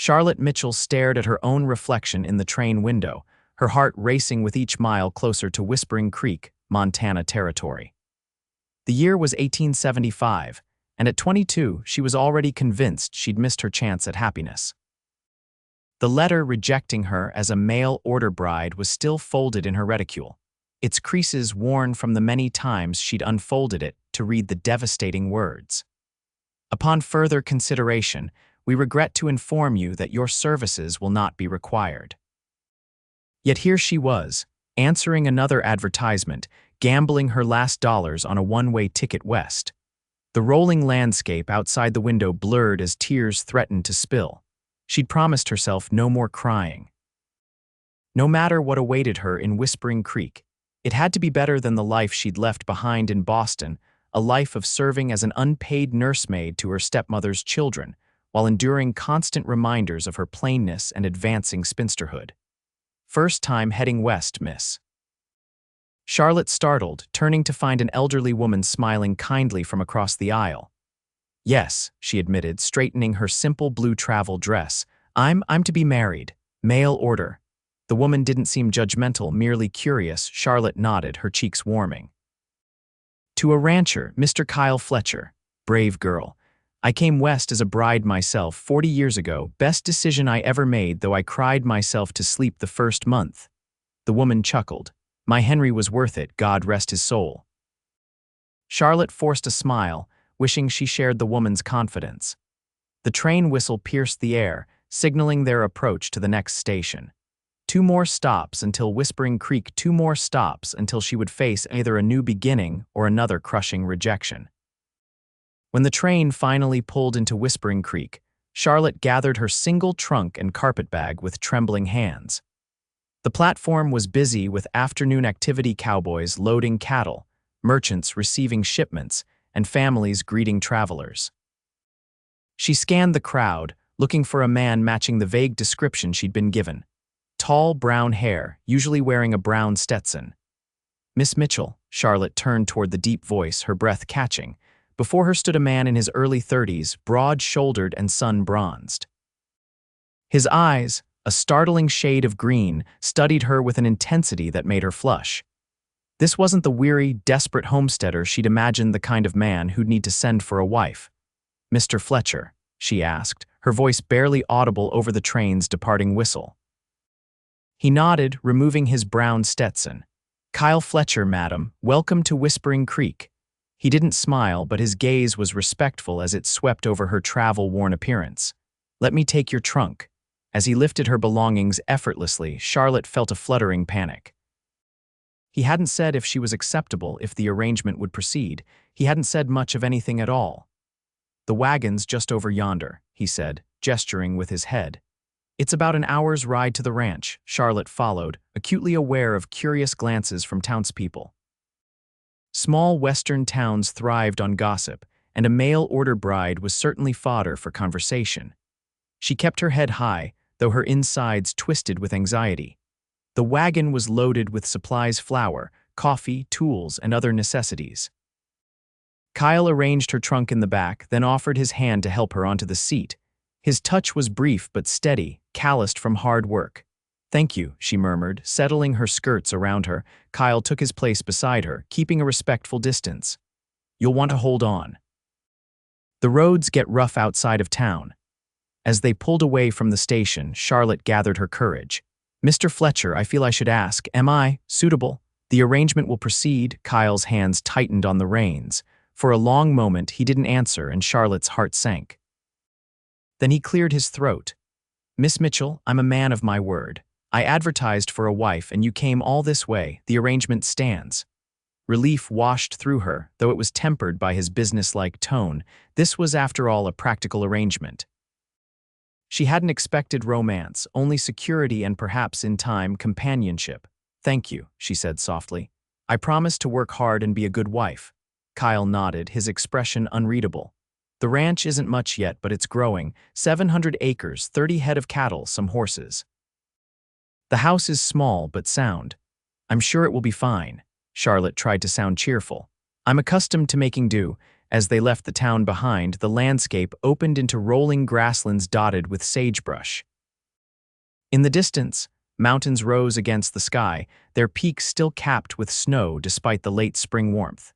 Charlotte Mitchell stared at her own reflection in the train window, her heart racing with each mile closer to Whispering Creek, Montana territory. The year was 1875, and at 22, she was already convinced she'd missed her chance at happiness. The letter rejecting her as a mail-order bride was still folded in her reticule, its creases worn from the many times she'd unfolded it to read the devastating words. Upon further consideration, we regret to inform you that your services will not be required. Yet here she was, answering another advertisement, gambling her last dollars on a one-way ticket west. The rolling landscape outside the window blurred as tears threatened to spill. She'd promised herself no more crying. No matter what awaited her in Whispering Creek, it had to be better than the life she'd left behind in Boston, a life of serving as an unpaid nursemaid to her stepmother's children, while enduring constant reminders of her plainness and advancing spinsterhood. First time heading west, miss. Charlotte startled, turning to find an elderly woman smiling kindly from across the aisle. Yes, she admitted, straightening her simple blue travel dress. I'm to be married. Mail order. The woman didn't seem judgmental, merely curious. Charlotte nodded, her cheeks warming. To a rancher, Mr. Kyle Fletcher. Brave girl. I came west as a bride myself 40 years ago. Best decision I ever made, though I cried myself to sleep the first month. The woman chuckled. My Henry was worth it, God rest his soul. Charlotte forced a smile, wishing she shared the woman's confidence. The train whistle pierced the air, signaling their approach to the next station. 2 more stops until Whispering Creek, 2 more stops until she would face either a new beginning or another crushing rejection. When the train finally pulled into Whispering Creek, Charlotte gathered her single trunk and carpetbag with trembling hands. The platform was busy with afternoon activity, cowboys loading cattle, merchants receiving shipments, and families greeting travelers. She scanned the crowd, looking for a man matching the vague description she'd been given. Tall, brown hair, usually wearing a brown Stetson. Miss Mitchell, Charlotte turned toward the deep voice, her breath catching. Before her stood a man in his early 30s, broad-shouldered and sun-bronzed. His eyes, a startling shade of green, studied her with an intensity that made her flush. This wasn't the weary, desperate homesteader she'd imagined, the kind of man who'd need to send for a wife. Mr. Fletcher, she asked, her voice barely audible over the train's departing whistle. He nodded, removing his brown Stetson. Kyle Fletcher, madam, welcome to Whispering Creek. He didn't smile, but his gaze was respectful as it swept over her travel-worn appearance. Let me take your trunk. As he lifted her belongings effortlessly, Charlotte felt a fluttering panic. He hadn't said if she was acceptable, if the arrangement would proceed. He hadn't said much of anything at all. The wagon's just over yonder, he said, gesturing with his head. It's about an hour's ride to the ranch, Charlotte followed, acutely aware of curious glances from townspeople. Small western towns thrived on gossip, and a mail-order bride was certainly fodder for conversation. She kept her head high, though her insides twisted with anxiety. The wagon was loaded with supplies: flour, coffee, tools, and other necessities. Kyle arranged her trunk in the back, then offered his hand to help her onto the seat. His touch was brief but steady, calloused from hard work. Thank you, she murmured, settling her skirts around her. Kyle took his place beside her, keeping a respectful distance. You'll want to hold on. The roads get rough outside of town. As they pulled away from the station, Charlotte gathered her courage. Mr. Fletcher, I feel I should ask, am I suitable? The arrangement will proceed. Kyle's hands tightened on the reins. For a long moment, he didn't answer, and Charlotte's heart sank. Then he cleared his throat. Miss Mitchell, I'm a man of my word. I advertised for a wife, and you came all this way. The arrangement stands. Relief washed through her, though it was tempered by his businesslike tone. This was, after all, a practical arrangement. She hadn't expected romance, only security and perhaps, in time, companionship. Thank you, she said softly. I promise to work hard and be a good wife. Kyle nodded, his expression unreadable. The ranch isn't much yet, but it's growing. 700 acres, 30 head of cattle, some horses. The house is small but sound. I'm sure it will be fine. Charlotte tried to sound cheerful. I'm accustomed to making do. As they left the town behind, the landscape opened into rolling grasslands dotted with sagebrush. In the distance, mountains rose against the sky, their peaks still capped with snow despite the late spring warmth.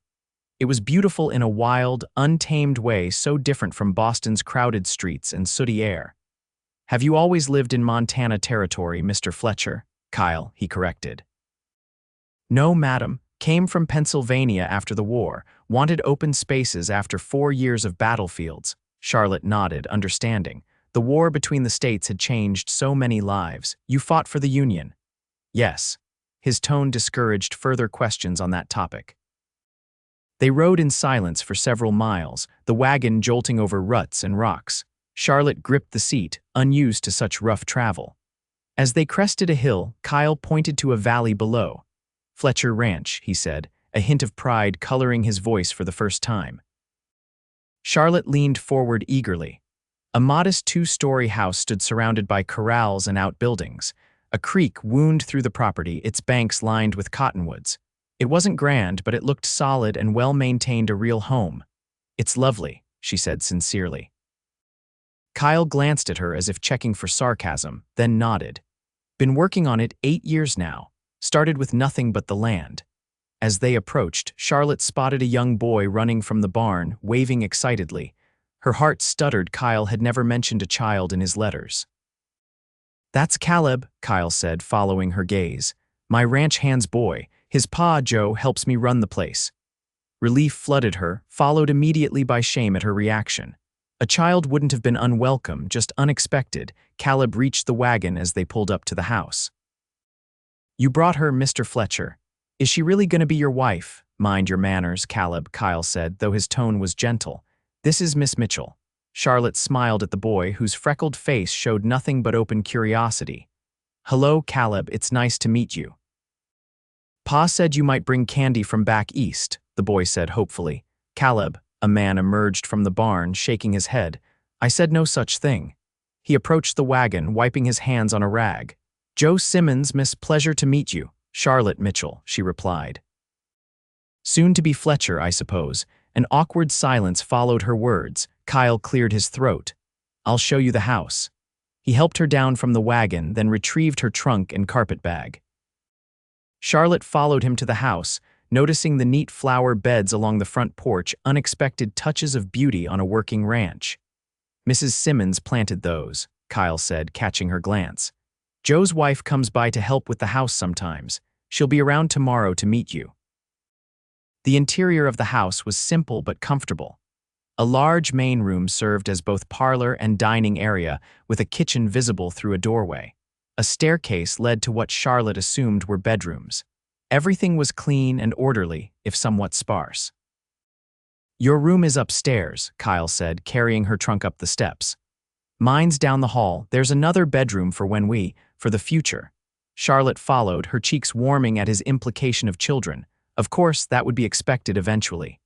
It was beautiful in a wild, untamed way so different from Boston's crowded streets and sooty air. "Have you always lived in Montana territory, Mr. Fletcher?" Kyle, he corrected. "No, madam. Came from Pennsylvania after the war, wanted open spaces after 4 years of battlefields." Charlotte nodded, understanding. The war between the states had changed so many lives. "You fought for the Union?" "Yes." His tone discouraged further questions on that topic. They rode in silence for several miles, the wagon jolting over ruts and rocks. Charlotte gripped the seat, unused to such rough travel. As they crested a hill, Kyle pointed to a valley below. "Fletcher Ranch," he said, a hint of pride coloring his voice for the first time. Charlotte leaned forward eagerly. A modest 2-story house stood surrounded by corrals and outbuildings. A creek wound through the property, its banks lined with cottonwoods. It wasn't grand, but it looked solid and well-maintained, a real home. "It's lovely," she said sincerely. Kyle glanced at her as if checking for sarcasm, then nodded. "Been working on it 8 years now. Started with nothing but the land." As they approached, Charlotte spotted a young boy running from the barn, waving excitedly. Her heart stuttered. Kyle had never mentioned a child in his letters. "That's Caleb," Kyle said, following her gaze. "My ranch hand's boy. His pa, Joe, helps me run the place." Relief flooded her, followed immediately by shame at her reaction. A child wouldn't have been unwelcome, just unexpected. Caleb reached the wagon as they pulled up to the house. "You brought her, Mr. Fletcher. Is she really going to be your wife?" "Mind your manners, Caleb," Kyle said, though his tone was gentle. "This is Miss Mitchell." Charlotte smiled at the boy, whose freckled face showed nothing but open curiosity. "Hello, Caleb, it's nice to meet you." "Pa said you might bring candy from back east," the boy said hopefully. "Caleb," a man emerged from the barn, shaking his head. "I said no such thing." He approached the wagon, wiping his hands on a rag. "Joe Simmons, miss, pleasure to meet you." "Charlotte Mitchell," she replied. "Soon to be Fletcher, I suppose." An awkward silence followed her words. Kyle cleared his throat. "I'll show you the house." He helped her down from the wagon, then retrieved her trunk and carpet bag. Charlotte followed him to the house, noticing the neat flower beds along the front porch, unexpected touches of beauty on a working ranch. "Mrs. Simmons planted those," Kyle said, catching her glance. "Joe's wife comes by to help with the house sometimes. She'll be around tomorrow to meet you." The interior of the house was simple but comfortable. A large main room served as both parlor and dining area, with a kitchen visible through a doorway. A staircase led to what Charlotte assumed were bedrooms. Everything was clean and orderly, if somewhat sparse. "Your room is upstairs," Kyle said, carrying her trunk up the steps. "Mine's down the hall. There's another bedroom for for the future." Charlotte followed, her cheeks warming at his implication of children. Of course, that would be expected eventually.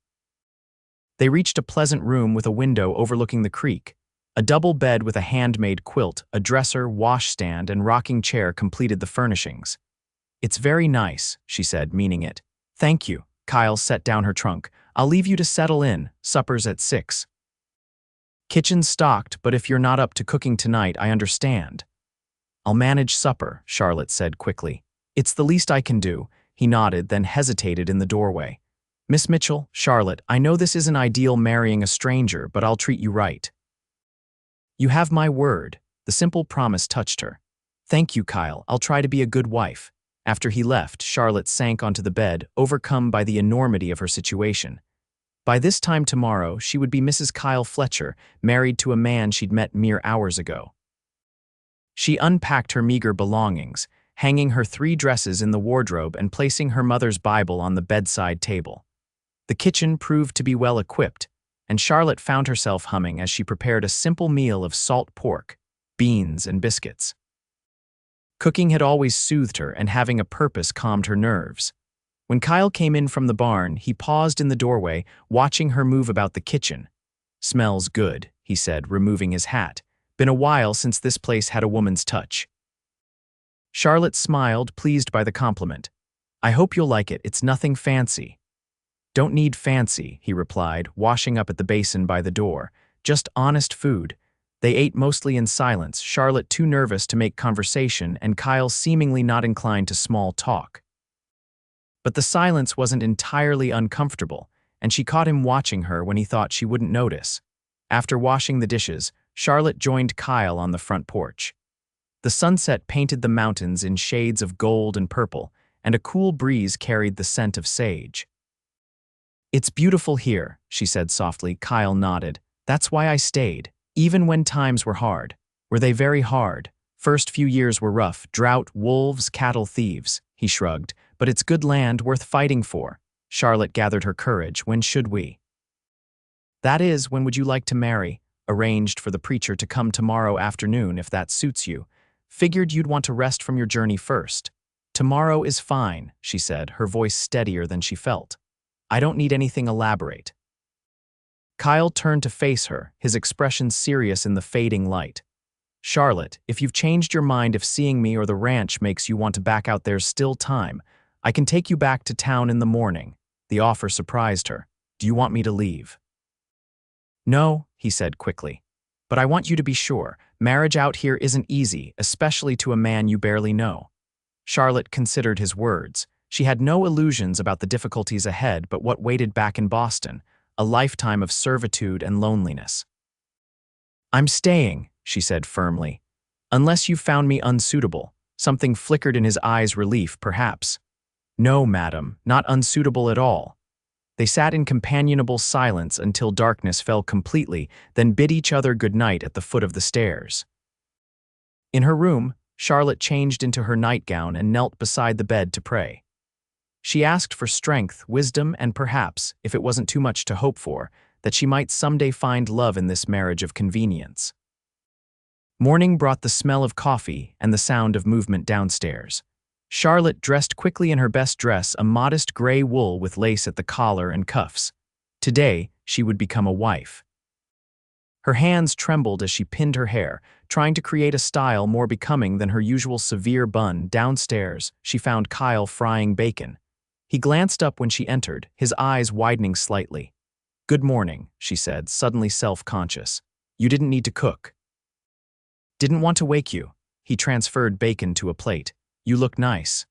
They reached a pleasant room with a window overlooking the creek. A double bed with a handmade quilt, a dresser, washstand, and rocking chair completed the furnishings. "It's very nice," she said, meaning it. "Thank you." Kyle set down her trunk. "I'll leave you to settle in. Supper's at 6. "Kitchen's stocked, but if you're not up to cooking tonight, I understand." "I'll manage supper," Charlotte said quickly. "It's the least I can do." He nodded, then hesitated in the doorway. "Miss Mitchell, Charlotte, I know this isn't ideal marrying a stranger, but I'll treat you right." "You have my word." The simple promise touched her. "Thank you, Kyle. I'll try to be a good wife." After he left, Charlotte sank onto the bed, overcome by the enormity of her situation. By this time tomorrow, she would be Mrs. Kyle Fletcher, married to a man she'd met mere hours ago. She unpacked her meager belongings, hanging her 3 dresses in the wardrobe and placing her mother's Bible on the bedside table. The kitchen proved to be well equipped, and Charlotte found herself humming as she prepared a simple meal of salt pork, beans, and biscuits. Cooking had always soothed her, and having a purpose calmed her nerves. When Kyle came in from the barn, he paused in the doorway, watching her move about the kitchen. "Smells good," he said, removing his hat. "Been a while since this place had a woman's touch." Charlotte smiled, pleased by the compliment. "I hope you'll like it. It's nothing fancy." Don't need fancy, he replied, washing up at the basin by the door. Just honest food. They ate mostly in silence, Charlotte too nervous to make conversation and Kyle seemingly not inclined to small talk. But the silence wasn't entirely uncomfortable, and she caught him watching her when he thought she wouldn't notice. After washing the dishes, Charlotte joined Kyle on the front porch. The sunset painted the mountains in shades of gold and purple, and a cool breeze carried the scent of sage. "It's beautiful here," she said softly. Kyle nodded. "That's why I stayed, even when times were hard." "Were they very hard?" "First few years were rough. Drought, wolves, cattle, thieves," he shrugged. "But it's good land worth fighting for." Charlotte gathered her courage. "When should we?" "That is, when would you like to marry?" "Arranged for the preacher to come tomorrow afternoon if that suits you. Figured you'd want to rest from your journey first." "Tomorrow is fine," she said, her voice steadier than she felt. "I don't need anything elaborate." Kyle turned to face her, his expression serious in the fading light. "Charlotte, if you've changed your mind, if seeing me or the ranch makes you want to back out, there's still time. I can take you back to town in the morning." The offer surprised her. "Do you want me to leave?" "No," he said quickly. "But I want you to be sure, marriage out here isn't easy, especially to a man you barely know." Charlotte considered his words. She had no illusions about the difficulties ahead but what waited back in Boston, a lifetime of servitude and loneliness. "I'm staying," she said firmly. "Unless you've found me unsuitable." Something flickered in his eyes, relief, perhaps. "No, madam, not unsuitable at all." They sat in companionable silence until darkness fell completely, then bid each other good night at the foot of the stairs. In her room, Charlotte changed into her nightgown and knelt beside the bed to pray. She asked for strength, wisdom, and perhaps, if it wasn't too much to hope for, that she might someday find love in this marriage of convenience. Morning brought the smell of coffee and the sound of movement downstairs. Charlotte dressed quickly in her best dress, a modest gray wool with lace at the collar and cuffs. Today, she would become a wife. Her hands trembled as she pinned her hair, trying to create a style more becoming than her usual severe bun. Downstairs, she found Kyle frying bacon. He glanced up when she entered, his eyes widening slightly. "Good morning," she said, suddenly self-conscious. "You didn't need to cook." "Didn't want to wake you." He transferred bacon to a plate. "You look nice."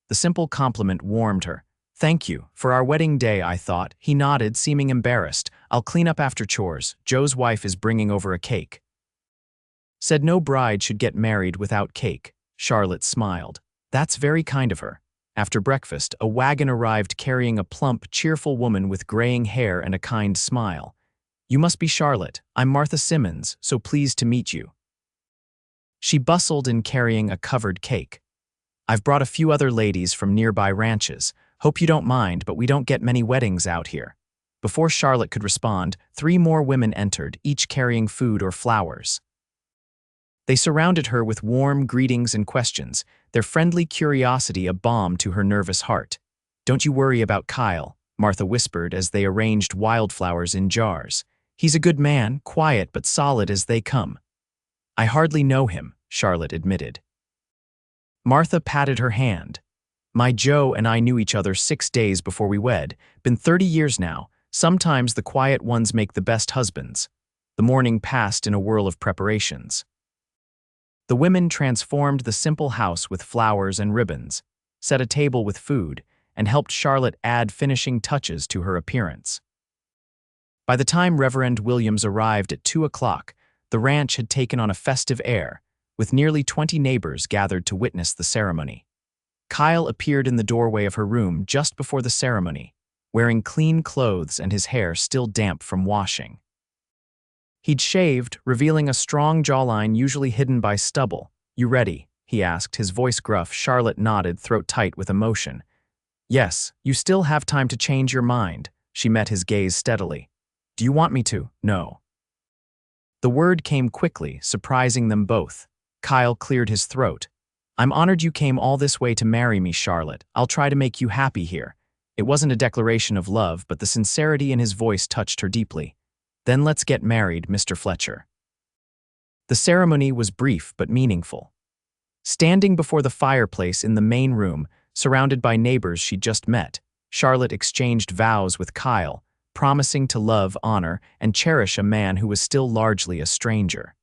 The simple compliment warmed her. "Thank you. For our wedding day, I thought." He nodded, seeming embarrassed. "I'll clean up after chores. Joe's wife is bringing over a cake." Said no bride should get married without cake. Charlotte smiled. "That's very kind of her." After breakfast, a wagon arrived carrying a plump, cheerful woman with graying hair and a kind smile. "You must be Charlotte. I'm Martha Simmons, so pleased to meet you." She bustled in carrying a covered cake. "I've brought a few other ladies from nearby ranches. Hope you don't mind, but we don't get many weddings out here." Before Charlotte could respond, 3 more women entered, each carrying food or flowers. They surrounded her with warm greetings and questions, their friendly curiosity a balm to her nervous heart. "Don't you worry about Kyle," Martha whispered as they arranged wildflowers in jars. "He's a good man, quiet but solid as they come." "I hardly know him," Charlotte admitted. Martha patted her hand. "My Joe and I knew each other 6 days before we wed. Been 30 years now. Sometimes the quiet ones make the best husbands." The morning passed in a whirl of preparations. The women transformed the simple house with flowers and ribbons, set a table with food, and helped Charlotte add finishing touches to her appearance. By the time Reverend Williams arrived at 2 o'clock, the ranch had taken on a festive air, with nearly 20 neighbors gathered to witness the ceremony. Kyle appeared in the doorway of her room just before the ceremony, wearing clean clothes and his hair still damp from washing. He'd shaved, revealing a strong jawline usually hidden by stubble. "You ready?" he asked, his voice gruff. Charlotte nodded, throat tight with emotion. "Yes, you still have time to change your mind." She met his gaze steadily. "Do you want me to?" "No." The word came quickly, surprising them both. Kyle cleared his throat. "I'm honored you came all this way to marry me, Charlotte. I'll try to make you happy here." It wasn't a declaration of love, but the sincerity in his voice touched her deeply. "Then let's get married, Mr. Fletcher." The ceremony was brief but meaningful. Standing before the fireplace in the main room, surrounded by neighbors she'd just met, Charlotte exchanged vows with Kyle, promising to love, honor, and cherish a man who was still largely a stranger.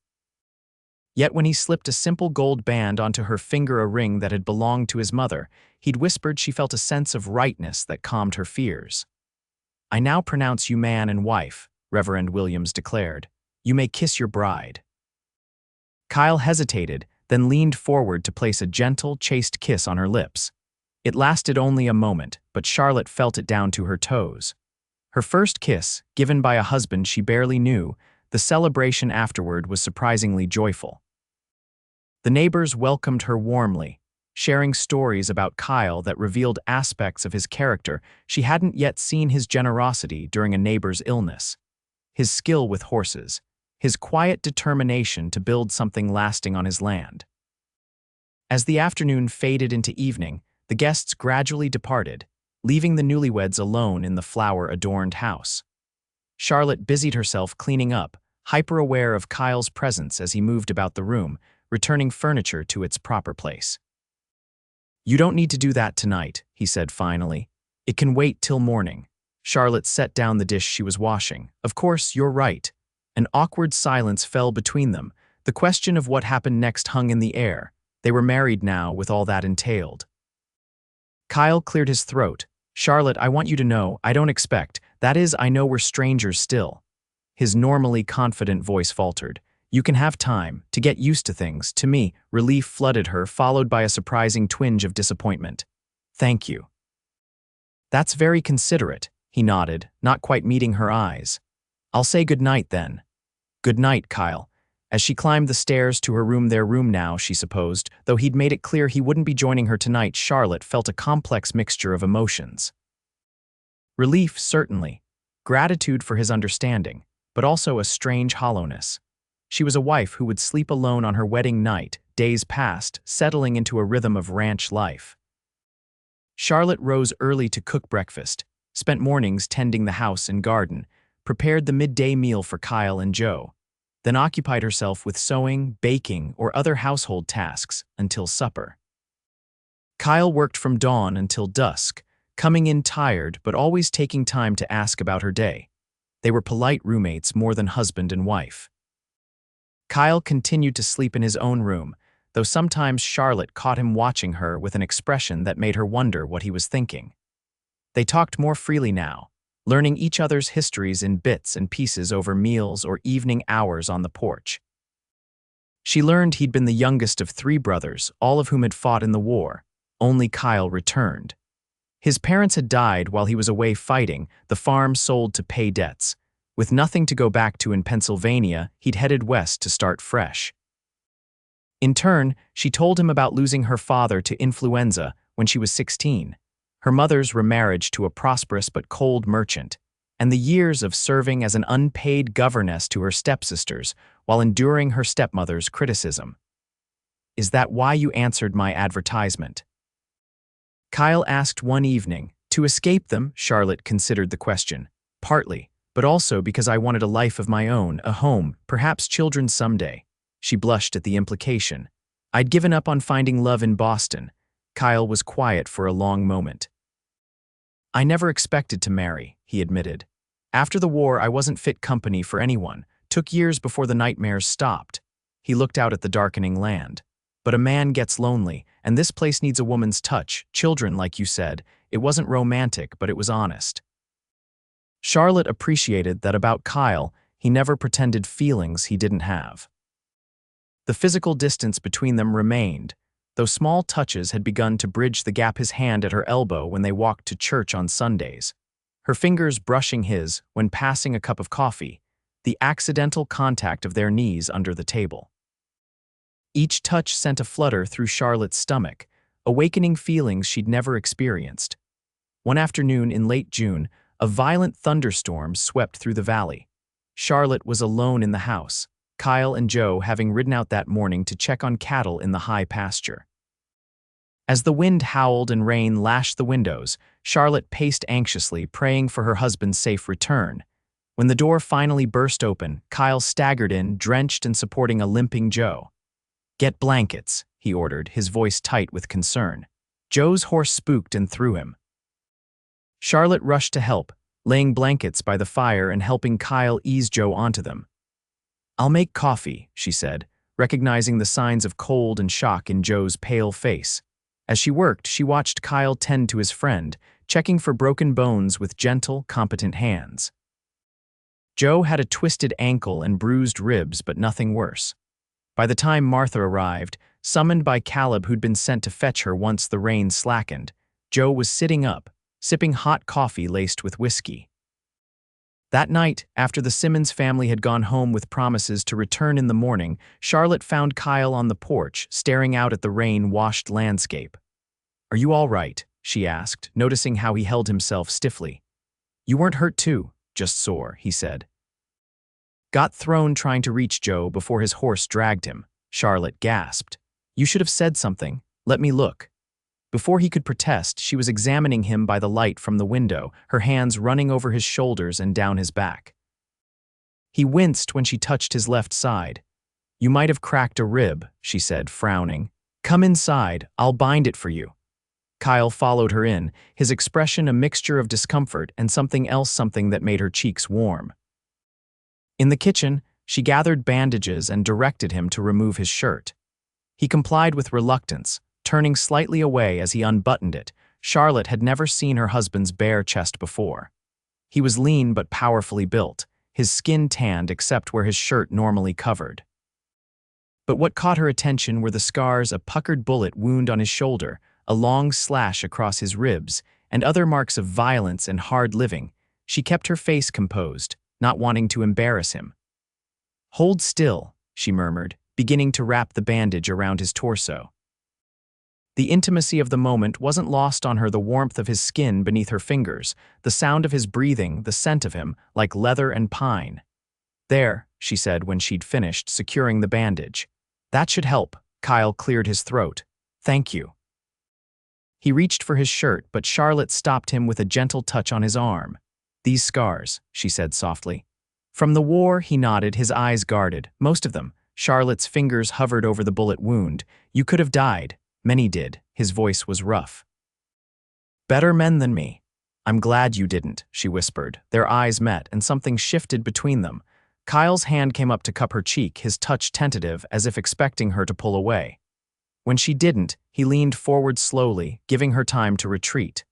Yet when he slipped a simple gold band onto her finger, a ring that had belonged to his mother, he'd whispered she felt a sense of rightness that calmed her fears. "I now pronounce you man and wife," Reverend Williams declared. "You may kiss your bride." Kyle hesitated, then leaned forward to place a gentle, chaste kiss on her lips. It lasted only a moment, but Charlotte felt it down to her toes. Her first kiss, given by a husband she barely knew, the celebration afterward was surprisingly joyful. The neighbors welcomed her warmly, sharing stories about Kyle that revealed aspects of his character she hadn't yet seen: his generosity during a neighbor's illness, his skill with horses, his quiet determination to build something lasting on his land. As the afternoon faded into evening, the guests gradually departed, leaving the newlyweds alone in the flower-adorned house. Charlotte busied herself cleaning up, hyper-aware of Kyle's presence as he moved about the room, returning furniture to its proper place. "You don't need to do that tonight," he said finally. "It can wait till morning." Charlotte set down the dish she was washing. "Of course, you're right." An awkward silence fell between them. The question of what happened next hung in the air. They were married now, with all that entailed. Kyle cleared his throat. "Charlotte, I want you to know, I don't expect, that is, I know we're strangers still." His normally confident voice faltered. "You can have time to get used to things." To me, relief flooded her, followed by a surprising twinge of disappointment. "Thank you." "That's very considerate," he nodded, not quite meeting her eyes. "I'll say good night then." "Good night, Kyle." As she climbed the stairs to her room, their room now, she supposed, though he'd made it clear he wouldn't be joining her tonight, Charlotte felt a complex mixture of emotions. Relief, certainly, gratitude for his understanding, but also a strange hollowness. She was a wife who would sleep alone on her wedding night. Days passed, settling into a rhythm of ranch life. Charlotte rose early to cook breakfast, spent mornings tending the house and garden, prepared the midday meal for Kyle and Joe, then occupied herself with sewing, baking, or other household tasks until supper. Kyle worked from dawn until dusk, coming in tired but always taking time to ask about her day. They were polite roommates more than husband and wife. Kyle continued to sleep in his own room, though sometimes Charlotte caught him watching her with an expression that made her wonder what he was thinking. They talked more freely now, learning each other's histories in bits and pieces over meals or evening hours on the porch. She learned he'd been the youngest of 3 brothers, all of whom had fought in the war. Only Kyle returned. His parents had died while he was away fighting, the farm sold to pay debts. With nothing to go back to in Pennsylvania, he'd headed west to start fresh. In turn, she told him about losing her father to influenza when she was 16, her mother's remarriage to a prosperous but cold merchant, and the years of serving as an unpaid governess to her stepsisters while enduring her stepmother's criticism. "Is that why you answered my advertisement?" Kyle asked one evening. To escape them, Charlotte considered the question. "Partly, but also because I wanted a life of my own, a home, perhaps children someday." She blushed at the implication. "I'd given up on finding love in Boston." Kyle was quiet for a long moment. "I never expected to marry," he admitted. "After the war, I wasn't fit company for anyone. Took years before the nightmares stopped." He looked out at the darkening land. "But a man gets lonely, and this place needs a woman's touch. Children, like you said. It wasn't romantic, but it was honest." Charlotte appreciated that about Kyle. He never pretended feelings he didn't have. The physical distance between them remained, though small touches had begun to bridge the gap. His hand at her elbow when they walked to church on Sundays, her fingers brushing his when passing a cup of coffee, the accidental contact of their knees under the table. Each touch sent a flutter through Charlotte's stomach, awakening feelings she'd never experienced. One afternoon in late June, a violent thunderstorm swept through the valley. Charlotte was alone in the house, Kyle and Joe having ridden out that morning to check on cattle in the high pasture. As the wind howled and rain lashed the windows, Charlotte paced anxiously, praying for her husband's safe return. When the door finally burst open, Kyle staggered in, drenched and supporting a limping Joe. "Get blankets," he ordered, his voice tight with concern. Joe's horse spooked and threw him. Charlotte rushed to help, laying blankets by the fire and helping Kyle ease Joe onto them. "I'll make coffee," she said, recognizing the signs of cold and shock in Joe's pale face. As she worked, she watched Kyle tend to his friend, checking for broken bones with gentle, competent hands. Joe had a twisted ankle and bruised ribs, but nothing worse. By the time Martha arrived, summoned by Caleb who'd been sent to fetch her once the rain slackened, Joe was sitting up, sipping hot coffee laced with whiskey. That night, after the Simmons family had gone home with promises to return in the morning, Charlotte found Kyle on the porch, staring out at the rain-washed landscape. "Are you all right?" she asked, noticing how he held himself stiffly. "You weren't hurt too, just sore," he said. "Got thrown trying to reach Joe before his horse dragged him," Charlotte gasped. "You should have said something. Let me look." Before he could protest, she was examining him by the light from the window, her hands running over his shoulders and down his back. He winced when she touched his left side. "You might have cracked a rib," she said, frowning. "Come inside, I'll bind it for you." Kyle followed her in, his expression a mixture of discomfort and something that made her cheeks warm. In the kitchen, she gathered bandages and directed him to remove his shirt. He complied with reluctance, turning slightly away as he unbuttoned it. Charlotte had never seen her husband's bare chest before. He was lean but powerfully built, his skin tanned except where his shirt normally covered. But what caught her attention were the scars, a puckered bullet wound on his shoulder, a long slash across his ribs, and other marks of violence and hard living. She kept her face composed, not wanting to embarrass him. "Hold still," she murmured, beginning to wrap the bandage around his torso. The intimacy of the moment wasn't lost on her, the warmth of his skin beneath her fingers, the sound of his breathing, the scent of him, like leather and pine. "There," she said when she'd finished securing the bandage. "That should help." Kyle cleared his throat. "Thank you." He reached for his shirt, but Charlotte stopped him with a gentle touch on his arm. "These scars," she said softly. "From the war," he nodded, his eyes guarded. "Most of them." Charlotte's fingers hovered over the bullet wound. "You could have died." "Many did." His voice was rough. "Better men than me." "I'm glad you didn't," she whispered. Their eyes met, and something shifted between them. Kyle's hand came up to cup her cheek, his touch tentative, as if expecting her to pull away. When she didn't, he leaned forward slowly, giving her time to retreat.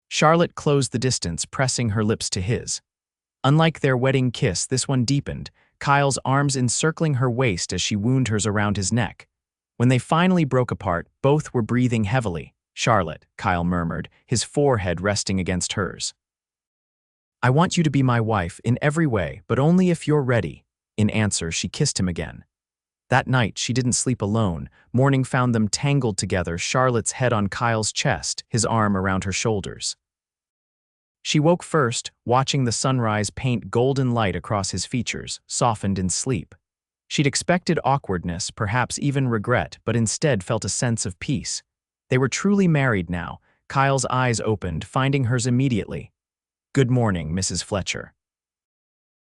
Charlotte closed the distance, pressing her lips to his. Unlike their wedding kiss, this one deepened, Kyle's arms encircling her waist as she wound hers around his neck. When they finally broke apart, both were breathing heavily. "Charlotte," Kyle murmured, his forehead resting against hers. "I want you to be my wife in every way, but only if you're ready." In answer, she kissed him again. That night, she didn't sleep alone. Morning found them tangled together, Charlotte's head on Kyle's chest, his arm around her shoulders. She woke first, watching the sunrise paint golden light across his features, softened in sleep. She'd expected awkwardness, perhaps even regret, but instead felt a sense of peace. They were truly married now. Kyle's eyes opened, finding hers immediately. "Good morning, Mrs. Fletcher."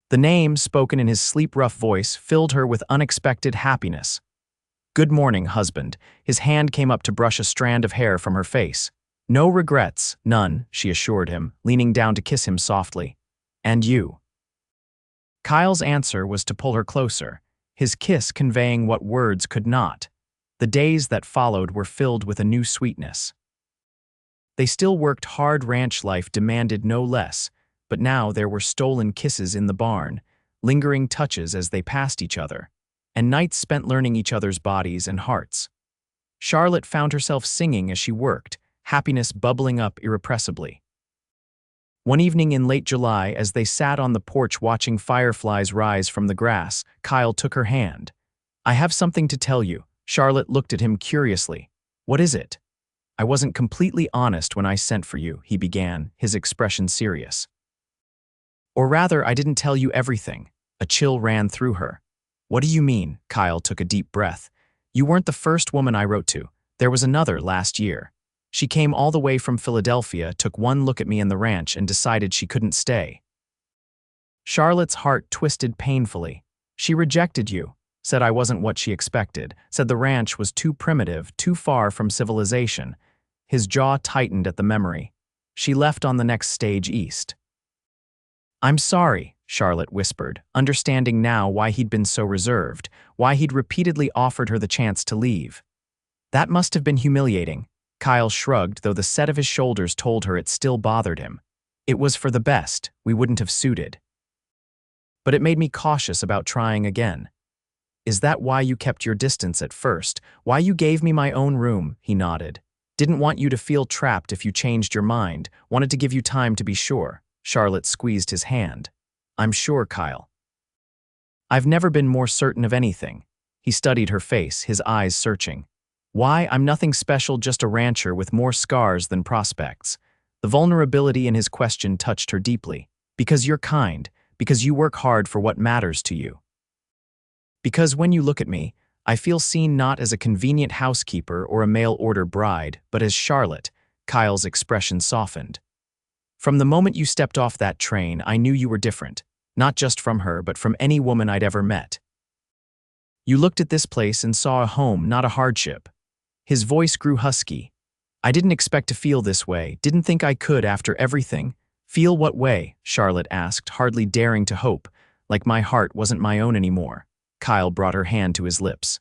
The name, spoken in his sleep-rough voice, filled her with unexpected happiness. "Good morning, husband." His hand came up to brush a strand of hair from her face. "No regrets, none," she assured him, leaning down to kiss him softly. "And you?" Kyle's answer was to pull her closer, his kiss conveying what words could not. The days that followed were filled with a new sweetness. They still worked hard, ranch life demanded no less, but now there were stolen kisses in the barn, lingering touches as they passed each other, and nights spent learning each other's bodies and hearts. Charlotte found herself singing as she worked, happiness bubbling up irrepressibly. One evening in late July, as they sat on the porch watching fireflies rise from the grass, Kyle took her hand. "I have something to tell you." Charlotte looked at him curiously. "What is it?" "I wasn't completely honest when I sent for you," he began, his expression serious. "Or rather, I didn't tell you everything." A chill ran through her. "What do you mean?" Kyle took a deep breath. "You weren't the first woman I wrote to. There was another last year. She came all the way from Philadelphia, took one look at me in the ranch, and decided she couldn't stay." Charlotte's heart twisted painfully. "She rejected you, said I wasn't what she expected, said the ranch was too primitive, too far from civilization." His jaw tightened at the memory. She left on the next stage east. "I'm sorry," Charlotte whispered, understanding now why he'd been so reserved, why he'd repeatedly offered her the chance to leave. That must have been humiliating. Kyle shrugged, though the set of his shoulders told her it still bothered him. "It was for the best. We wouldn't have suited. But it made me cautious about trying again." "Is that why you kept your distance at first? Why you gave me my own room?" He nodded. "Didn't want you to feel trapped if you changed your mind. Wanted to give you time to be sure." Charlotte squeezed his hand. "I'm sure, Kyle." "I've never been more certain of anything." He studied her face, his eyes searching. "Why, I'm nothing special, just a rancher with more scars than prospects." The vulnerability in his question touched her deeply. "Because you're kind, because you work hard for what matters to you. Because when you look at me, I feel seen not as a convenient housekeeper or a mail-order bride, but as Charlotte." Kyle's expression softened. "From the moment you stepped off that train, I knew you were different, not just from her, but from any woman I'd ever met. You looked at this place and saw a home, not a hardship." His voice grew husky. "I didn't expect to feel this way, didn't think I could after everything." "Feel what way?" Charlotte asked, hardly daring to hope. "Like my heart wasn't my own anymore." Kyle brought her hand to his lips.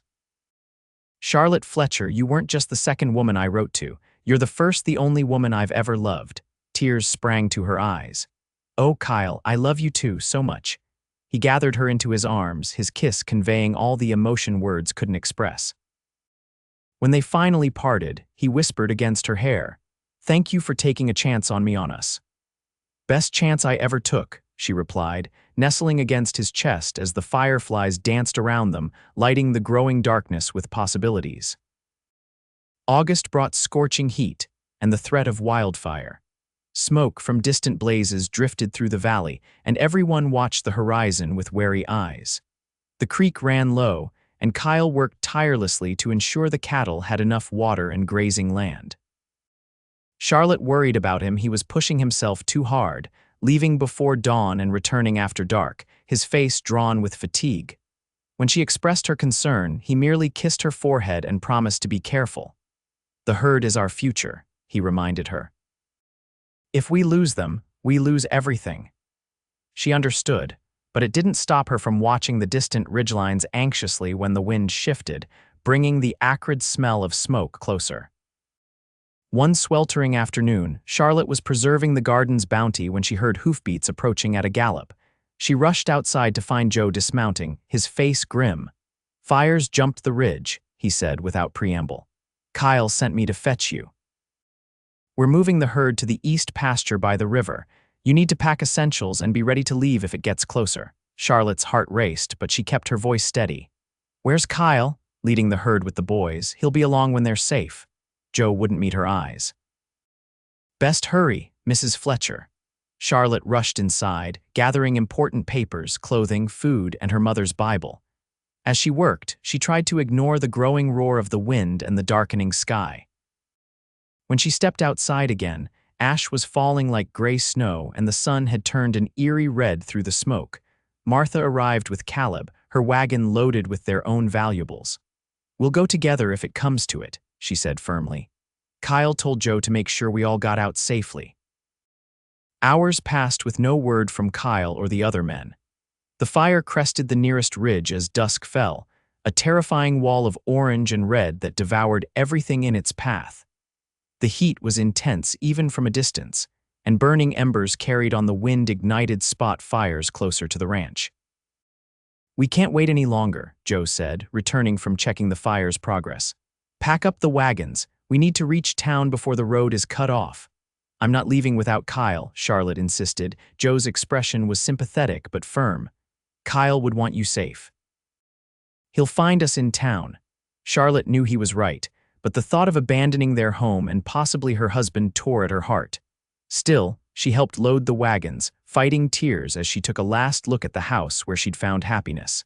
"Charlotte Fletcher, you weren't just the second woman I wrote to. You're the first, the only woman I've ever loved." Tears sprang to her eyes. "Oh, Kyle, I love you too, so much." He gathered her into his arms, his kiss conveying all the emotion words couldn't express. When they finally parted, he whispered against her hair, "Thank you for taking a chance on me, on us." "Best chance I ever took," she replied, nestling against his chest as the fireflies danced around them, lighting the growing darkness with possibilities. August brought scorching heat and the threat of wildfire. Smoke from distant blazes drifted through the valley, and everyone watched the horizon with wary eyes. The creek ran low, and Kyle worked tirelessly to ensure the cattle had enough water and grazing land. Charlotte worried about him. He was pushing himself too hard, leaving before dawn and returning after dark, his face drawn with fatigue. When she expressed her concern, he merely kissed her forehead and promised to be careful. "The herd is our future," he reminded her. "If we lose them, we lose everything." She understood, but it didn't stop her from watching the distant ridgelines anxiously when the wind shifted, bringing the acrid smell of smoke closer. One sweltering afternoon, Charlotte was preserving the garden's bounty when she heard hoofbeats approaching at a gallop. She rushed outside to find Joe dismounting, his face grim. "Fires jumped the ridge," he said without preamble. "Kyle sent me to fetch you. We're moving the herd to the east pasture by the river. You need to pack essentials and be ready to leave if it gets closer." Charlotte's heart raced, but she kept her voice steady. "Where's Kyle?" "Leading the herd with the boys. He'll be along when they're safe." Joe wouldn't meet her eyes. "Best hurry, Mrs. Fletcher." Charlotte rushed inside, gathering important papers, clothing, food, and her mother's Bible. As she worked, she tried to ignore the growing roar of the wind and the darkening sky. When she stepped outside again, ash was falling like gray snow and the sun had turned an eerie red through the smoke. Martha arrived with Caleb, her wagon loaded with their own valuables. "We'll go together if it comes to it," she said firmly. Kyle told Joe to make sure we all got out safely. Hours passed with no word from Kyle or the other men. The fire crested the nearest ridge as dusk fell, a terrifying wall of orange and red that devoured everything in its path. The heat was intense even from a distance, and burning embers carried on the wind-ignited spot fires closer to the ranch. "We can't wait any longer," Joe said, returning from checking the fire's progress. "Pack up the wagons. We need to reach town before the road is cut off." "I'm not leaving without Kyle," Charlotte insisted. Joe's expression was sympathetic but firm. "Kyle would want you safe. He'll find us in town." Charlotte knew he was right, but the thought of abandoning their home and possibly her husband tore at her heart. Still, she helped load the wagons, fighting tears as she took a last look at the house where she'd found happiness.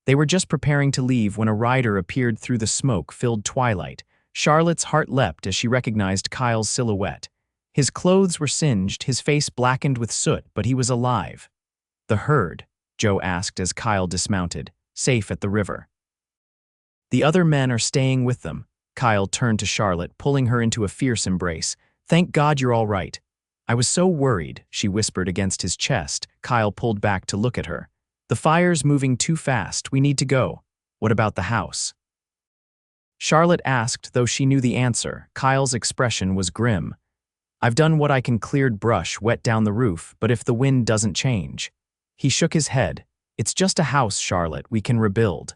They were just preparing to leave when a rider appeared through the smoke-filled twilight. Charlotte's heart leapt as she recognized Kyle's silhouette. His clothes were singed, his face blackened with soot, but he was alive. "The herd?" Joe asked as Kyle dismounted, "safe at the river." "The other men are staying with them." Kyle turned to Charlotte, pulling her into a fierce embrace. Thank God you're all right. I was so worried, she whispered against his chest. Kyle pulled back to look at her. The fire's moving too fast, we need to go. What about the house? Charlotte asked, though she knew the answer. Kyle's expression was grim. I've done what I can, cleared brush wet down the roof, but if the wind doesn't change. He shook his head. It's just a house, Charlotte, we can rebuild.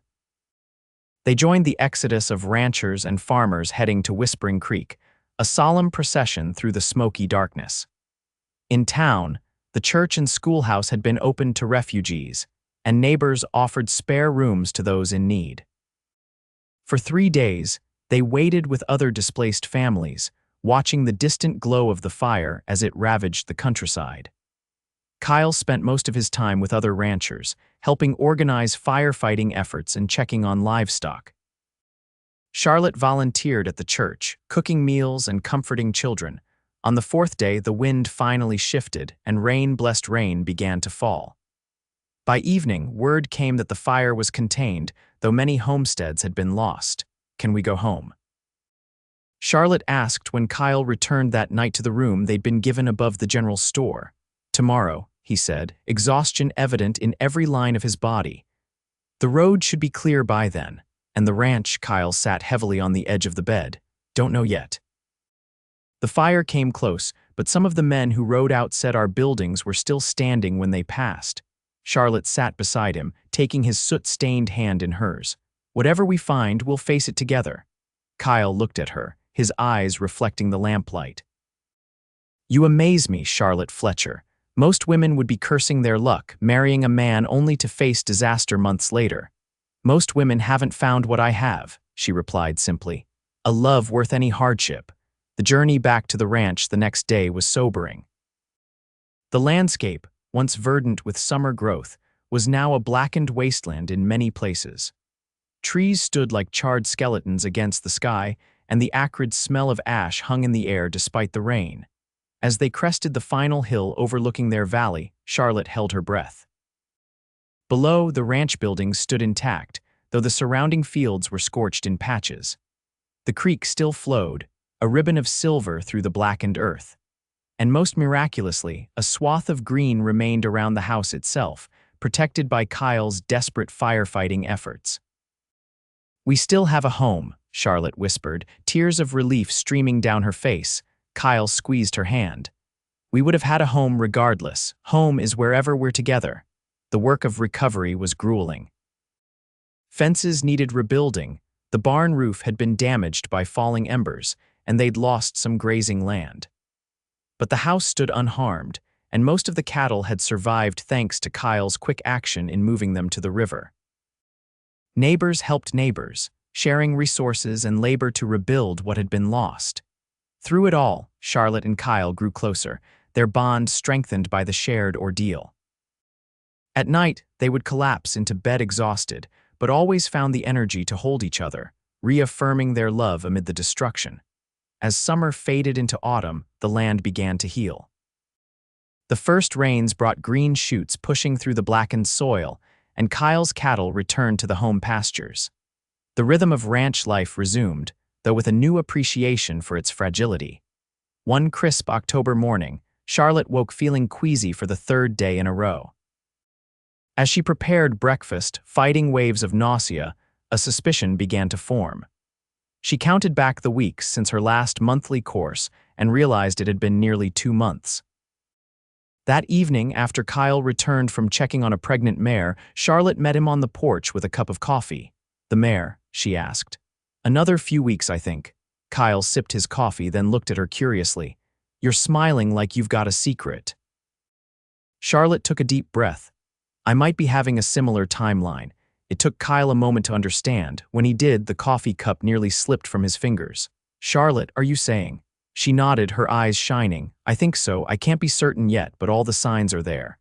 They joined the exodus of ranchers and farmers heading to Whispering Creek, a solemn procession through the smoky darkness. In town, the church and schoolhouse had been opened to refugees, and neighbors offered spare rooms to those in need. For 3 days, they waited with other displaced families, watching the distant glow of the fire as it ravaged the countryside. Kyle spent most of his time with other ranchers, helping organize firefighting efforts and checking on livestock. Charlotte volunteered at the church, cooking meals and comforting children. On the 4th day, the wind finally shifted, and rain-blessed rain began to fall. By evening, word came that the fire was contained, though many homesteads had been lost. Can we go home? Charlotte asked when Kyle returned that night to the room they'd been given above the general store. Tomorrow, he said, exhaustion evident in every line of his body. The road should be clear by then, and the ranch. Kyle sat heavily on the edge of the bed. Don't know yet. The fire came close, but some of the men who rode out said our buildings were still standing when they passed. Charlotte sat beside him, taking his soot-stained hand in hers. Whatever we find, we'll face it together. Kyle looked at her, his eyes reflecting the lamplight. You amaze me, Charlotte Fletcher. Most women would be cursing their luck, marrying a man only to face disaster months later. Most women haven't found what I have, she replied simply. A love worth any hardship. The journey back to the ranch the next day was sobering. The landscape, once verdant with summer growth, was now a blackened wasteland in many places. Trees stood like charred skeletons against the sky, and the acrid smell of ash hung in the air despite the rain. As they crested the final hill overlooking their valley, Charlotte held her breath. Below, the ranch buildings stood intact, though the surrounding fields were scorched in patches. The creek still flowed, a ribbon of silver through the blackened earth. And most miraculously, a swath of green remained around the house itself, protected by Kyle's desperate firefighting efforts. We still have a home, Charlotte whispered, tears of relief streaming down her face. Kyle squeezed her hand. We would have had a home regardless. Home is wherever we're together. The work of recovery was grueling. Fences needed rebuilding. The barn roof had been damaged by falling embers, and they'd lost some grazing land. But the house stood unharmed, and most of the cattle had survived thanks to Kyle's quick action in moving them to the river. Neighbors helped neighbors, sharing resources and labor to rebuild what had been lost. Through it all, Charlotte and Kyle grew closer, their bond strengthened by the shared ordeal. At night, they would collapse into bed exhausted, but always found the energy to hold each other, reaffirming their love amid the destruction. As summer faded into autumn, the land began to heal. The first rains brought green shoots pushing through the blackened soil, and Kyle's cattle returned to the home pastures. The rhythm of ranch life resumed, though with a new appreciation for its fragility. One crisp October morning, Charlotte woke feeling queasy for the 3rd day in a row. As she prepared breakfast, fighting waves of nausea, a suspicion began to form. She counted back the weeks since her last monthly course and realized it had been nearly 2 months. That evening, after Kyle returned from checking on a pregnant mare, Charlotte met him on the porch with a cup of coffee. The mare, she asked. Another few weeks, I think. Kyle sipped his coffee, then looked at her curiously. You're smiling like you've got a secret. Charlotte took a deep breath. I might be having a similar timeline. It took Kyle a moment to understand. When he did, the coffee cup nearly slipped from his fingers. Charlotte, are you saying? She nodded, her eyes shining. I think so. I can't be certain yet, but all the signs are there.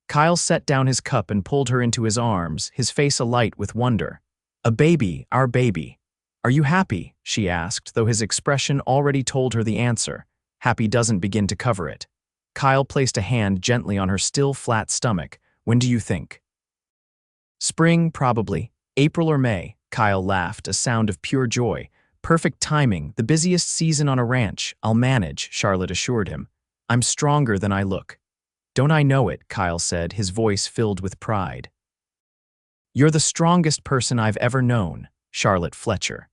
Kyle set down his cup and pulled her into his arms, his face alight with wonder. A baby, our baby. Are you happy? She asked, though his expression already told her the answer. Happy doesn't begin to cover it. Kyle placed a hand gently on her still flat stomach. When do you think? Spring, probably. April or May. Kyle laughed, a sound of pure joy. Perfect timing, the busiest season on a ranch. I'll manage, Charlotte assured him. I'm stronger than I look. Don't I know it, Kyle said, his voice filled with pride. You're the strongest person I've ever known, Charlotte Fletcher.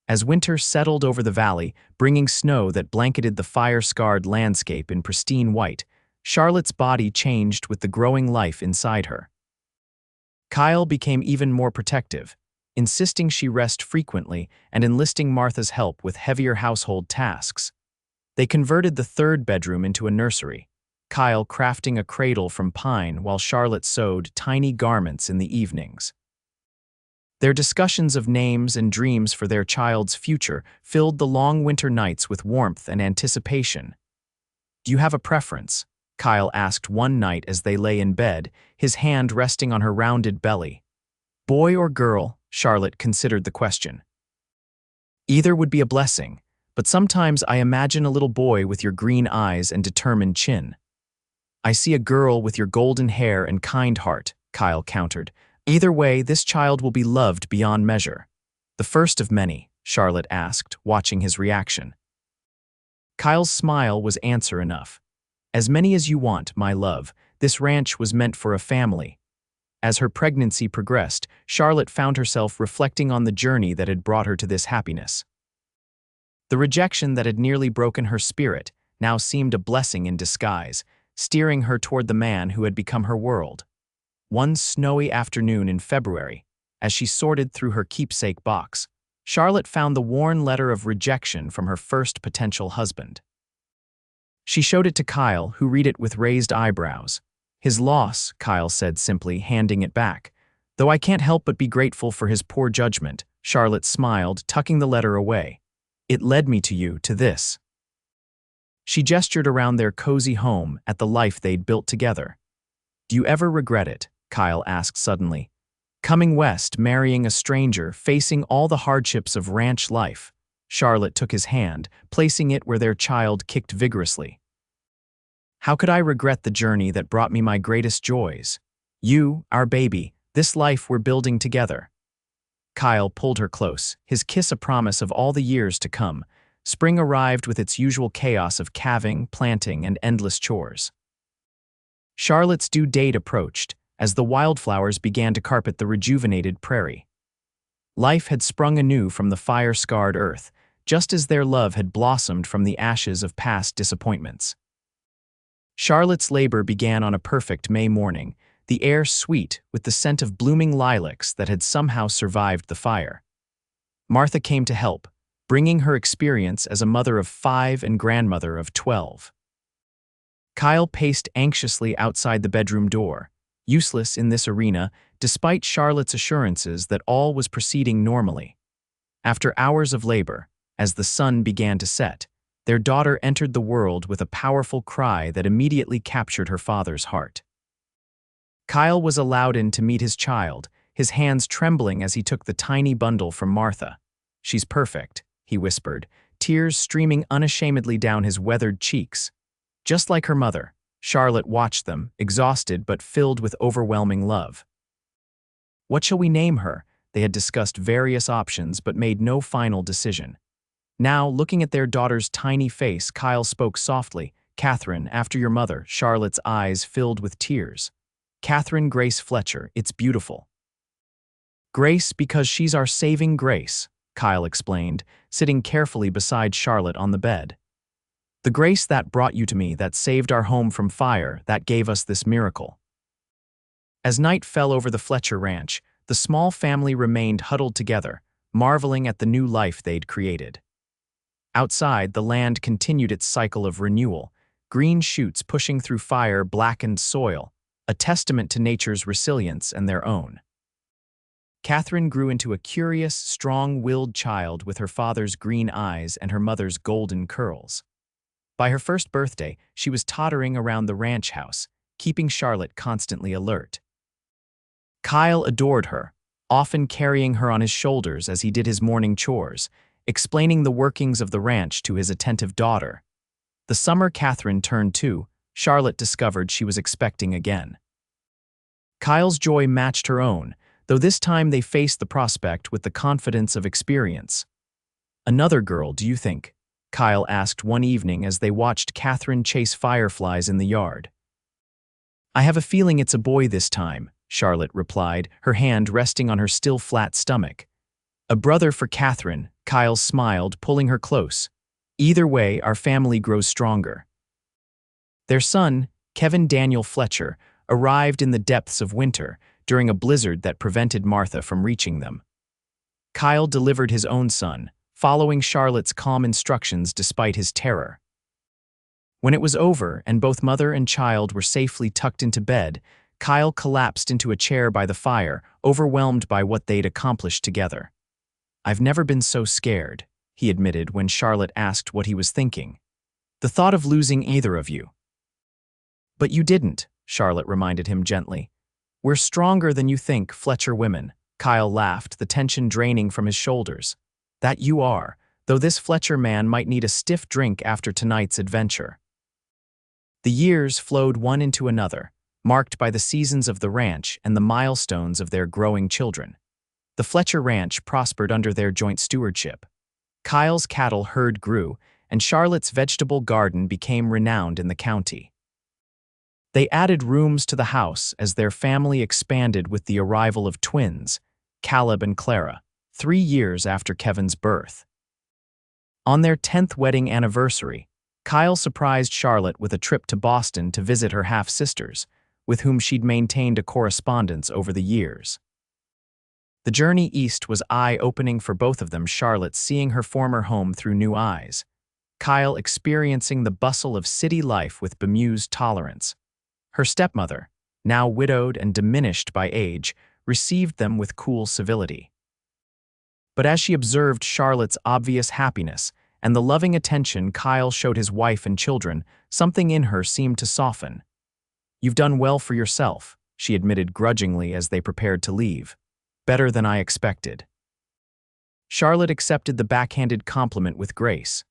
As winter settled over the valley, bringing snow that blanketed the fire-scarred landscape in pristine white, Charlotte's body changed with the growing life inside her. Kyle became even more protective, insisting she rest frequently and enlisting Martha's help with heavier household tasks. They converted the third bedroom into a nursery, Kyle crafting a cradle from pine while Charlotte sewed tiny garments in the evenings. Their discussions of names and dreams for their child's future filled the long winter nights with warmth and anticipation. Do you have a preference? Kyle asked one night as they lay in bed, his hand resting on her rounded belly. Boy or girl? Charlotte considered the question. Either would be a blessing, but sometimes I imagine a little boy with your green eyes and determined chin. I see a girl with your golden hair and kind heart, Kyle countered. Either way, this child will be loved beyond measure. The first of many, Charlotte asked, watching his reaction. Kyle's smile was answer enough. As many as you want, my love. This ranch was meant for a family. As her pregnancy progressed, Charlotte found herself reflecting on the journey that had brought her to this happiness. The rejection that had nearly broken her spirit now seemed a blessing in disguise, steering her toward the man who had become her world. One snowy afternoon in February, as she sorted through her keepsake box, Charlotte found the worn letter of rejection from her first potential husband. She showed it to Kyle, who read it with raised eyebrows. His loss, Kyle said simply, handing it back. Though I can't help but be grateful for his poor judgment, Charlotte smiled, tucking the letter away. It led me to you, to this. She gestured around their cozy home at the life they'd built together. Do you ever regret it? Kyle asked suddenly. Coming west, marrying a stranger, facing all the hardships of ranch life. Charlotte took his hand, placing it where their child kicked vigorously. How could I regret the journey that brought me my greatest joys? You, our baby, this life we're building together. Kyle pulled her close, his kiss a promise of all the years to come. Spring arrived with its usual chaos of calving, planting, and endless chores. Charlotte's due date approached, as the wildflowers began to carpet the rejuvenated prairie. Life had sprung anew from the fire-scarred earth, just as their love had blossomed from the ashes of past disappointments. Charlotte's labor began on a perfect May morning, the air sweet with the scent of blooming lilacs that had somehow survived the fire. Martha came to help, bringing her experience as a mother of 5 and grandmother of 12. Kyle paced anxiously outside the bedroom door, useless in this arena despite Charlotte's assurances that all was proceeding normally. After hours of labor, as the sun began to set, their daughter entered the world with a powerful cry that immediately captured her father's heart. Kyle was allowed in to meet his child, his hands trembling as he took the tiny bundle from Martha. She's perfect, he whispered, tears streaming unashamedly down his weathered cheeks. Just like her mother, Charlotte watched them, exhausted but filled with overwhelming love. What shall we name her? They had discussed various options but made no final decision. Now, looking at their daughter's tiny face, Kyle spoke softly. Catherine, after your mother. Charlotte's eyes filled with tears. Catherine Grace Fletcher, it's beautiful. Grace because she's our saving grace, Kyle explained, sitting carefully beside Charlotte on the bed. The grace that brought you to me, that saved our home from fire, that gave us this miracle. As night fell over the Fletcher ranch, the small family remained huddled together, marveling at the new life they'd created. Outside, the land continued its cycle of renewal, green shoots pushing through fire-blackened soil, a testament to nature's resilience and their own. Catherine grew into a curious, strong-willed child with her father's green eyes and her mother's golden curls. By her first birthday, she was tottering around the ranch house, keeping Charlotte constantly alert. Kyle adored her, often carrying her on his shoulders as he did his morning chores, explaining the workings of the ranch to his attentive daughter. The summer Catherine turned 2, Charlotte discovered she was expecting again. Kyle's joy matched her own, though this time they faced the prospect with the confidence of experience. Another girl, do you think? Kyle asked one evening as they watched Catherine chase fireflies in the yard. I have a feeling it's a boy this time, Charlotte replied, her hand resting on her still flat stomach. A brother for Catherine, Kyle smiled, pulling her close. Either way, our family grows stronger. Their son, Kevin Daniel Fletcher, arrived in the depths of winter during a blizzard that prevented Martha from reaching them. Kyle delivered his own son, following Charlotte's calm instructions despite his terror. When it was over and both mother and child were safely tucked into bed, Kyle collapsed into a chair by the fire, overwhelmed by what they'd accomplished together. I've never been so scared, he admitted when Charlotte asked what he was thinking. The thought of losing either of you. But you didn't, Charlotte reminded him gently. We're stronger than you think, Fletcher women. Kyle laughed, the tension draining from his shoulders. That you are, though this Fletcher man might need a stiff drink after tonight's adventure. The years flowed one into another, marked by the seasons of the ranch and the milestones of their growing children. The Fletcher ranch prospered under their joint stewardship. Kyle's cattle herd grew, and Charlotte's vegetable garden became renowned in the county. They added rooms to the house as their family expanded with the arrival of twins, Caleb and Clara, 3 years after Kevin's birth. On their 10th wedding anniversary, Kyle surprised Charlotte with a trip to Boston to visit her half-sisters, with whom she'd maintained a correspondence over the years. The journey east was eye-opening for both of them, Charlotte seeing her former home through new eyes, Kyle experiencing the bustle of city life with bemused tolerance. Her stepmother, now widowed and diminished by age, received them with cool civility. But as she observed Charlotte's obvious happiness and the loving attention Kyle showed his wife and children, something in her seemed to soften. You've done well for yourself, she admitted grudgingly as they prepared to leave. Better than I expected. Charlotte accepted the backhanded compliment with grace.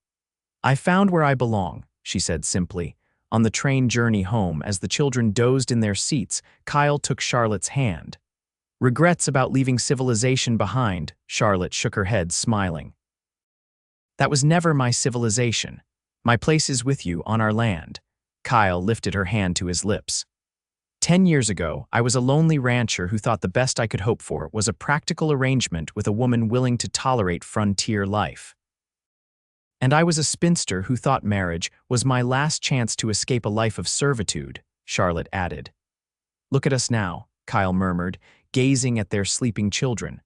I found where I belong, she said simply. On the train journey home, as the children dozed in their seats, Kyle took Charlotte's hand. Regrets about leaving civilization behind, Charlotte shook her head, smiling. That was never my civilization. My place is with you on our land. Kyle lifted her hand to his lips. 10 years ago, I was a lonely rancher who thought the best I could hope for was a practical arrangement with a woman willing to tolerate frontier life. And I was a spinster who thought marriage was my last chance to escape a life of servitude, Charlotte added. Look at us now, Kyle murmured, gazing at their sleeping children.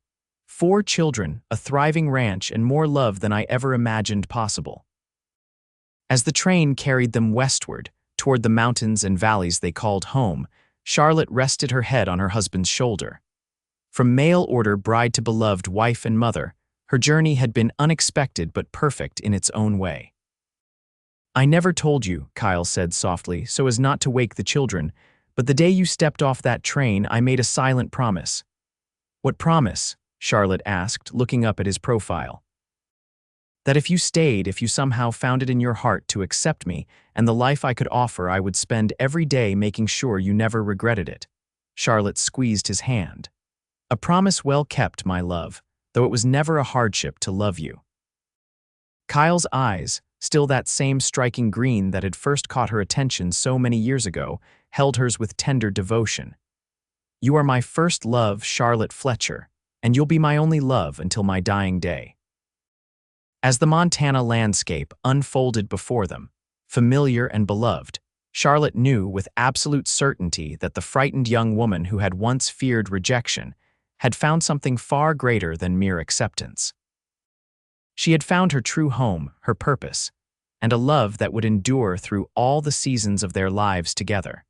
4 children, a thriving ranch, and more love than I ever imagined possible. As the train carried them westward, toward the mountains and valleys they called home, Charlotte rested her head on her husband's shoulder. From mail-order bride to beloved wife and mother, her journey had been unexpected but perfect in its own way. I never told you, Kyle said softly, so as not to wake the children, but the day you stepped off that train, I made a silent promise. What promise? Charlotte asked, looking up at his profile. That if you stayed, if you somehow found it in your heart to accept me and the life I could offer, I would spend every day making sure you never regretted it. Charlotte squeezed his hand. A promise well kept, my love, though it was never a hardship to love you. Kyle's eyes, still that same striking green that had first caught her attention so many years ago, held hers with tender devotion. You are my first love, Charlotte Fletcher, and you'll be my only love until my dying day. As the Montana landscape unfolded before them, familiar and beloved, Charlotte knew with absolute certainty that the frightened young woman who had once feared rejection had found something far greater than mere acceptance. She had found her true home, her purpose, and a love that would endure through all the seasons of their lives together.